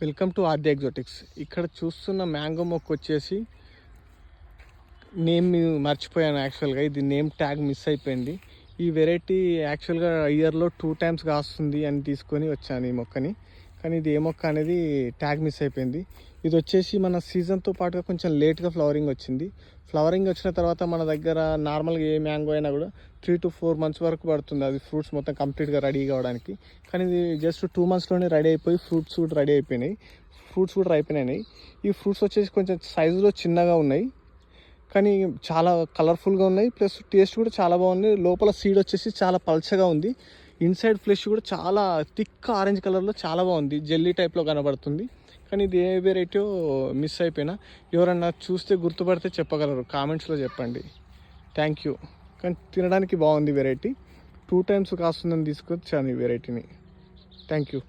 Welcome to RD ఎగ్జోటిక్స్. ఇక్కడ చూస్తున్న mango మొక్క వచ్చేసి నేమ్ మర్చిపోయాను. యాక్చువల్గా ఇది నేమ్ ట్యాగ్ మిస్ అయిపోయింది. ఈ వెరైటీ యాక్చువల్గా ఇయర్లో 2 times కాస్తుంది అని తీసుకొని వచ్చాను ఈ మొక్కని. కానీ ఇది ఏ మొక్క అనేది ట్యాగ్ మిస్ అయిపోయింది. ఇది వచ్చేసి మన సీజన్తో పాటుగా కొంచెం లేట్గా ఫ్లవరింగ్ వచ్చింది. ఫ్లవరింగ్ వచ్చిన తర్వాత మన దగ్గర నార్మల్గా ఏ మ్యాంగో అయినా కూడా 3 to 4 months వరకు పడుతుంది అది ఫ్రూట్స్ మొత్తం కంప్లీట్గా రెడీ కావడానికి. కానీ ఇది జస్ట్ 2 monthsలోనే రెడీ అయిపోయి ఫ్రూట్స్ కూడా రెడీ అయిపోయినాయి. ఫ్రూట్స్ కూడా అయిపోయినాయి. ఈ ఫ్రూట్స్ వచ్చేసి కొంచెం సైజులో చిన్నగా ఉన్నాయి, కానీ చాలా కలర్ఫుల్గా ఉన్నాయి. ప్లస్ టేస్ట్ కూడా చాలా బాగుంది. లోపల సీడ్ వచ్చేసి చాలా పల్చగా ఉంది. ఇన్సైడ్ ఫ్లెష్ కూడా చాలా థిక్ ఆరెంజ్ కలర్లో చాలా బాగుంది. జెల్లీ టైప్లో కనబడుతుంది. కానీ ఇది ఏ వెరైటీ మిస్ అయిపోయినా. ఎవరన్నా చూస్తే గుర్తుపడితే చెప్పగలరు, కామెంట్స్లో చెప్పండి. Thank you. కానీ తినడానికి బాగుంది వెరైటీ. 2 times కాస్తుందని తీసుకొచ్చాను ఈ వెరైటీని. Thank you.